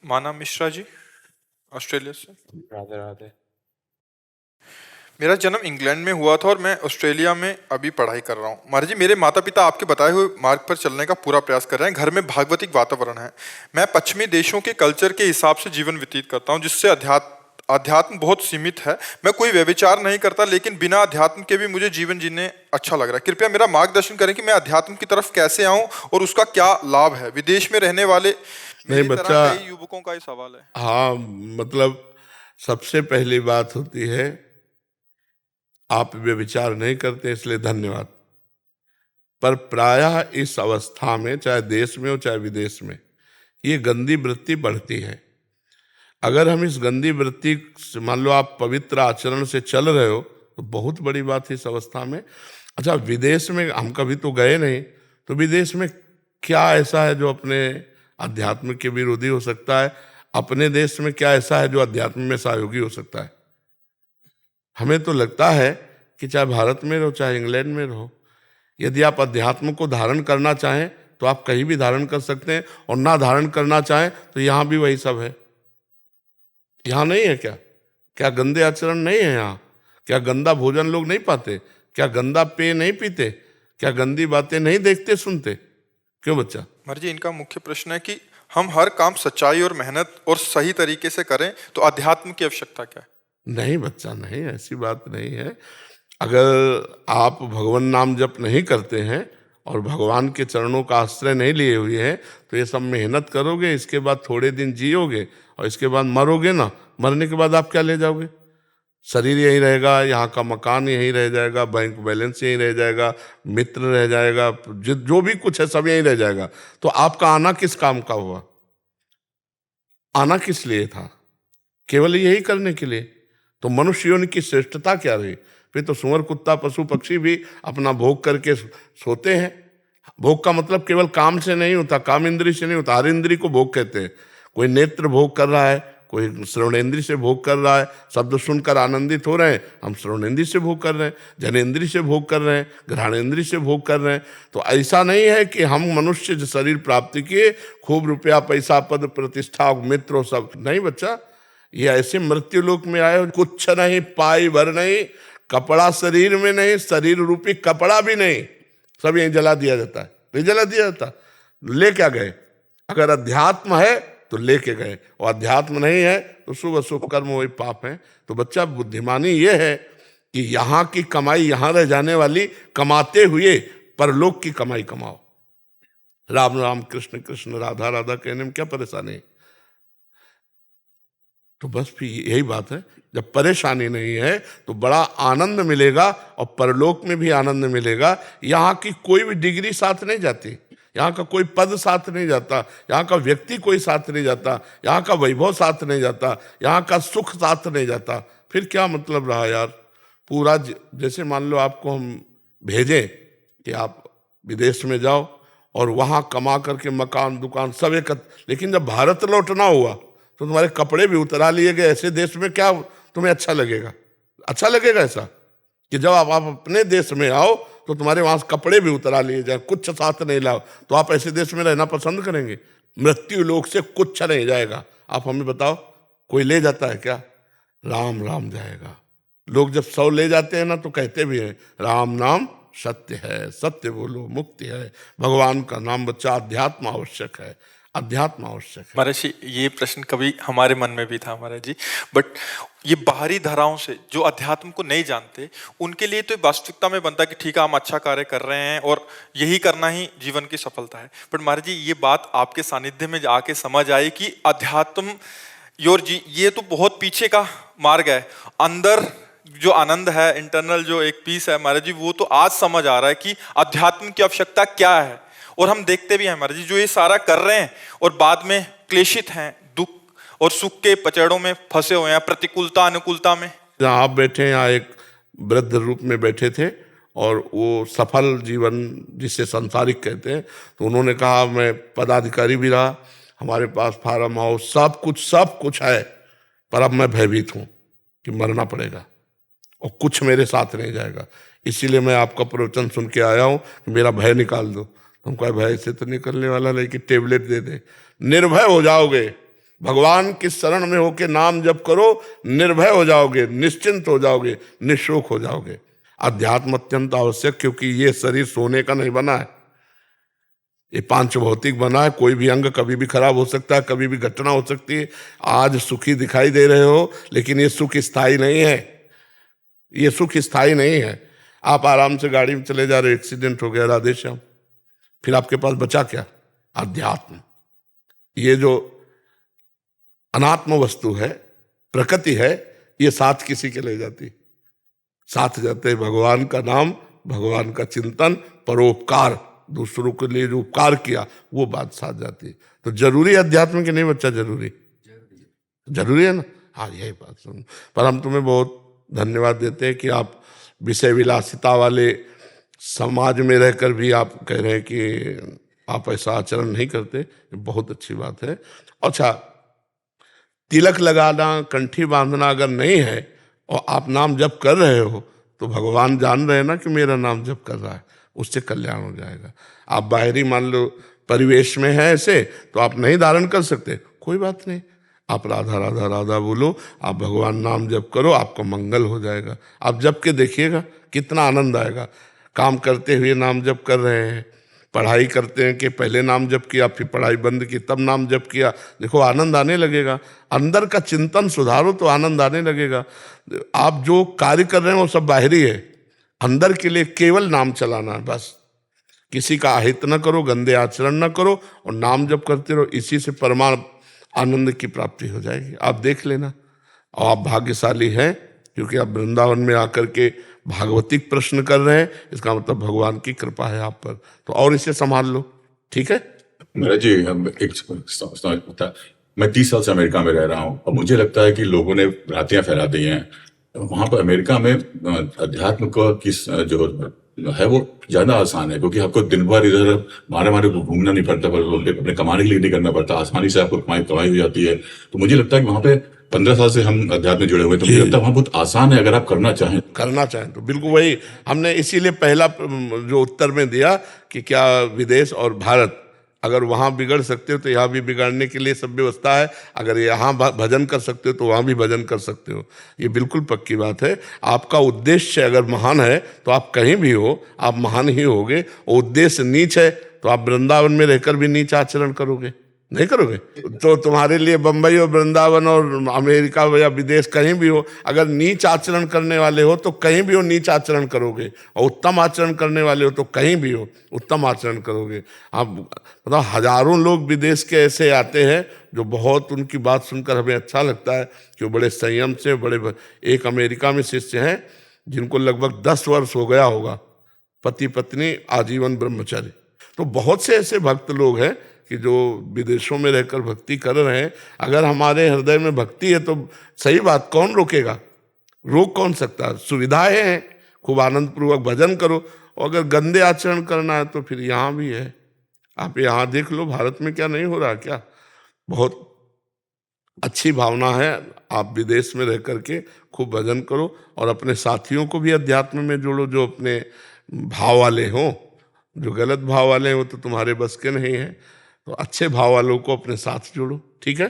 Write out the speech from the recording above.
माना मिश्रा जी, ऑस्ट्रेलिया से। राधे राधे। मेरा जन्म इंग्लैंड में हुआ था और मैं ऑस्ट्रेलिया में अभी पढ़ाई कर रहा हूँ। महाराज जी, मेरे माता पिता आपके बताए हुए मार्ग पर चलने का पूरा प्रयास कर रहे हैं। घर में भागवतिक वातावरण है। मैं पश्चिमी देशों के कल्चर के हिसाब से जीवन व्यतीत करता हूँ, जिससे अध्यात्म बहुत सीमित है। मैं कोई व्यभिचार नहीं करता, लेकिन बिना अध्यात्म के भी मुझे जीवन जीने अच्छा लग रहा है। कृपया मेरा मार्गदर्शन करें कि मैं अध्यात्म की तरफ कैसे आऊं और उसका क्या लाभ है। विदेश में रहने वाले नहीं मेरी बच्चा, तरह कई युवकों का ये सवाल है। हाँ मतलब सबसे पहली बात होती है, आप व्यभिचार नहीं करते इसलिए धन्यवाद। पर प्रायः इस अवस्था में, चाहे देश में हो चाहे विदेश में, ये गंदी वृत्ति बढ़ती है। अगर हम इस गंदी वृत्ति से, मान लो आप पवित्र आचरण से चल रहे हो, तो बहुत बड़ी बात है इस अवस्था में। अच्छा, विदेश में हम कभी तो गए नहीं, तो विदेश में क्या ऐसा है जो अपने अध्यात्म के विरोधी हो सकता है? अपने देश में क्या ऐसा है जो अध्यात्म में सहयोगी हो सकता है? हमें तो लगता है कि चाहे भारत में रहो चाहे इंग्लैंड में रहो, यदि आप अध्यात्म को धारण करना चाहें तो आप कहीं भी धारण कर सकते हैं, और ना धारण करना चाहें तो यहाँ भी वही सब है। यहाँ नहीं है क्या? क्या गंदे आचरण नहीं है यहाँ? क्या गंदा भोजन लोग नहीं पाते? क्या गंदा पेय नहीं पीते? क्या गंदी बातें नहीं देखते सुनते? क्यों बच्चा? महाराज जी, इनका मुख्य प्रश्न है कि हम हर काम सच्चाई और मेहनत और सही तरीके से करें, तो अध्यात्म की आवश्यकता क्या है? नहीं बच्चा, नहीं, ऐसी बात नहीं है। अगर आप भगवान नाम जप नहीं करते हैं और भगवान के चरणों का आश्रय नहीं लिए हुए हैं, तो ये सब मेहनत करोगे, इसके बाद थोड़े दिन जियोगे और इसके बाद मरोगे ना। मरने के बाद आप क्या ले जाओगे? शरीर यहीं रहेगा, यहाँ का मकान यहीं रह जाएगा, बैंक बैलेंस यहीं रह जाएगा, मित्र रह जाएगा, जो भी कुछ है सब यहीं रह जाएगा। तो आपका आना किस काम का हुआ? आना किस लिए था? केवल यही करने के लिए। तो मनुष्य योनि की श्रेष्ठता क्या रही? फिर तो सुअर कुत्ता पशु पक्षी भी अपना भोग करके सोते हैं। भोग का मतलब केवल काम से नहीं होता, काम इंद्री से नहीं होता, हर इंद्री को भोग कहते हैं। कोई नेत्र भोग कर रहा है, कोई श्रवणेन्द्री से भोग कर रहा है, शब्द सुनकर आनंदित हो रहे हैं, हम श्रवणेन्द्री से भोग कर रहे हैं, जनेन्द्री से भोग कर रहे हैं, घ्राणेन्द्री से भोग कर रहे हैं। तो ऐसा नहीं है कि हम मनुष्य जो शरीर प्राप्ति किए, खूब रुपया पैसा पद प्रतिष्ठा मित्र सब नहीं बच्चा। ये ऐसे मृत्यु लोक में आए, कुछ नहीं, पाई भर नहीं, कपड़ा शरीर में नहीं, शरीर रूपी कपड़ा भी नहीं, सब यहीं जला दिया जाता है। नहीं जला दिया जाता, ले क्या गए? अगर अध्यात्म है तो लेके गए, और अध्यात्म नहीं है तो शुभ अशुभ कर्म वही पाप है। तो बच्चा, बुद्धिमानी ये है कि यहाँ की कमाई यहाँ रह जाने वाली, कमाते हुए परलोक की कमाई कमाओ। राम राम कृष्ण कृष्ण राधा राधा कहने में क्या परेशानी? तो बस फिर यही बात है, जब परेशानी नहीं है तो बड़ा आनंद मिलेगा, और परलोक में भी आनंद मिलेगा। यहाँ की कोई भी डिग्री साथ नहीं जाती, यहाँ का कोई पद साथ नहीं जाता, यहाँ का व्यक्ति कोई साथ नहीं जाता, यहाँ का वैभव साथ नहीं जाता, यहाँ का सुख साथ नहीं जाता। फिर क्या मतलब रहा यार? पूरा जैसे मान लो आपको हम भेजें कि आप विदेश में जाओ और वहाँ कमा करके मकान दुकान सब एकत्र, लेकिन जब भारत लौटना हुआ तो तुम्हारे कपड़े भी उतरा लिए गए। ऐसे देश में क्या तुम्हें अच्छा लगेगा? अच्छा लगेगा ऐसा कि जब आप अपने देश में आओ तो तुम्हारे वहां कपड़े भी उतरा लिए जाए, कुछ साथ नहीं लाओ, तो आप ऐसे देश में रहना पसंद करेंगे? मृत्यु लोक से कुछ नहीं जाएगा। आप हमें बताओ, कोई ले जाता है क्या? राम राम जाएगा। लोग जब 100 ले जाते हैं ना तो कहते भी हैं राम नाम सत्य है, सत्य बोलो मुक्ति है। भगवान का नाम बच्चा, अध्यात्म आवश्यक है, अध्यात्म आवश्यक है। महाराज जी, ये प्रश्न कभी हमारे मन में भी था महाराज जी, बट ये बाहरी धाराओं से जो अध्यात्म को नहीं जानते, उनके लिए तो वास्तविकता में बनता है कि ठीक है, हम अच्छा कार्य कर रहे हैं और यही करना ही जीवन की सफलता है। बट महाराज जी, ये बात आपके सानिध्य में आके समझ आई कि अध्यात्म योर जी ये तो बहुत पीछे का मार्ग है। अंदर जो आनंद है, इंटरनल जो एक पीस है महाराज जी, वो तो आज समझ आ रहा है कि अध्यात्म की आवश्यकता क्या है। और हम देखते भी हैं महाराज जी, जो ये सारा कर रहे हैं और बाद में क्लेशित हैं, दुख और सुख के पचड़ों में फंसे हुए हैं, प्रतिकूलता अनुकूलता में। जहाँ आप बैठे, यहाँ एक वृद्ध रूप में बैठे थे और वो सफल जीवन जिसे संसारिक कहते हैं, तो उन्होंने कहा मैं पदाधिकारी भी रहा, हमारे पास फार्म हाउस सब कुछ है, पर अब मैं भयभीत हूँ कि मरना पड़ेगा और कुछ मेरे साथ नहीं जाएगा, इसीलिए मैं आपका प्रवचन सुन के आया हूँ कि मेरा भय निकाल दो। तुमको भय से तो निकलने वाला नहीं कि टेबलेट दे दे, निर्भय हो जाओगे। भगवान की शरण में होके नाम जप करो, निर्भय हो जाओगे, निश्चिंत हो जाओगे, निशोक हो जाओगे। अध्यात्म अत्यंत आवश्यक, क्योंकि ये शरीर सोने का नहीं बना है, ये पांच भौतिक बना है। कोई भी अंग कभी भी खराब हो सकता है, कभी भी घटना हो सकती है। आज सुखी दिखाई दे रहे हो, लेकिन ये सुख स्थायी नहीं है, ये सुख स्थायी नहीं है। आप आराम से गाड़ी में चले जा रहे, एक्सीडेंट हो गया, राधे श्याम, फिर आपके पास बचा क्या? अध्यात्म। ये जो अनात्म वस्तु है, प्रकृति है, ये साथ किसी के ले जाती, साथ जाते भगवान का नाम, भगवान का चिंतन, परोपकार, दूसरों के लिए जो उपकार किया वो बात साथ जाती है। तो जरूरी है अध्यात्म की नहीं बच्चा? जरूरी जरूरी है ना। हाँ, यही बात सुन। पर हम तुम्हें बहुत धन्यवाद देते हैं कि आप विषय विलासिता वाले समाज में रहकर भी आप कह रहे हैं कि आप ऐसा आचरण नहीं करते, ये बहुत अच्छी बात है। अच्छा, तिलक लगाना, कंठी बांधना अगर नहीं है और आप नाम जप कर रहे हो, तो भगवान जान रहे हैं ना कि मेरा नाम जप कर रहा है, उससे कल्याण हो जाएगा। आप बाहरी मान लो परिवेश में है ऐसे, तो आप नहीं धारण कर सकते, कोई बात नहीं, आप राधा राधा राधा बोलो, आप भगवान नाम जप करो, आपका मंगल हो जाएगा। आप जप के देखिएगा कितना आनंद आएगा। काम करते हुए नाम जप कर रहे हैं, पढ़ाई करते हैं कि पहले नाम जप किया, फिर पढ़ाई बंद की, तब नाम जप किया, देखो आनंद आने लगेगा। अंदर का चिंतन सुधारो तो आनंद आने लगेगा। आप जो कार्य कर रहे हैं वो सब बाहरी है, अंदर के लिए केवल नाम चलाना है बस। किसी का अहित न करो, गंदे आचरण न करो, और नाम जप करते रहो, इसी से परमात्म आनंद की प्राप्ति हो जाएगी। आप देख लेना। और आप भाग्यशाली हैं, क्योंकि आप वृंदावन में आकर के भागवतिक प्रश्न कर रहे हैं, इसका मतलब भगवान की कृपा है आप पर। तो और इसे संभाल लो, ठीक है? महाराज जी, हम एक समझ पता, मैं 30 साल से अमेरिका में रह रहा हूँ, और मुझे लगता है कि लोगों ने भ्रांतियां फैला दी हैं। वहां पर अमेरिका में अध्यात्म को किस जो है वो ज्यादा आसान है, क्योंकि आपको दिन भर इधर मारे मारे घूमना नहीं पड़ता, पर अपने कमाने के लिए नहीं करना पड़ता, आसानी से आपको कमाई हो जाती है। तो मुझे लगता है कि वहां पे 15 साल से हम अध्यात्म में जुड़े हुए हैं, तो मुझे लगता है वहां बहुत आसान है, अगर आप करना चाहें तो बिल्कुल वही हमने इसीलिए पहला जो उत्तर में दिया कि क्या विदेश और भारत, अगर वहाँ बिगड़ सकते हो तो यहाँ भी बिगाड़ने के लिए सब व्यवस्था है। अगर यहाँ भजन कर सकते हो तो वहाँ भी भजन कर सकते हो, ये बिल्कुल पक्की बात है। आपका उद्देश्य अगर महान है तो आप कहीं भी हो आप महान ही होगे, और उद्देश्य नीच है तो आप वृंदावन में रहकर भी नीच आचरण करोगे, नहीं करोगे। तो तुम्हारे लिए बंबई और वृंदावन और अमेरिका या विदेश कहीं भी हो, अगर नीच आचरण करने वाले हो तो कहीं भी हो नीच आचरण करोगे, और उत्तम आचरण करने वाले हो तो कहीं भी हो उत्तम आचरण करोगे। आप मतलब हजारों लोग विदेश के ऐसे आते हैं जो बहुत, उनकी बात सुनकर हमें अच्छा लगता है कि वो बड़े संयम से, बड़े। एक अमेरिका में शिष्य हैं जिनको लगभग 10 वर्ष हो गया होगा, पति पत्नी आजीवन ब्रह्मचारी। तो बहुत से ऐसे भक्त लोग हैं कि जो विदेशों में रहकर भक्ति कर रहे हैं। अगर हमारे हृदय में भक्ति है तो सही बात, कौन रोकेगा? रोक कौन सकता है? सुविधाएं हैं, खूब आनंद पूर्वक भजन करो। और अगर गंदे आचरण करना है तो फिर यहाँ भी है, आप यहाँ देख लो, भारत में क्या नहीं हो रहा क्या? बहुत अच्छी भावना है। आप विदेश में रह करके खूब भजन करो, और अपने साथियों को भी अध्यात्म में जोड़ो, जो अपने भाव वाले हों। जो गलत भाव वाले हैं वो तो तुम्हारे बस के नहीं हैं, तो अच्छे भाव वालों को अपने साथ जोड़ो, ठीक है?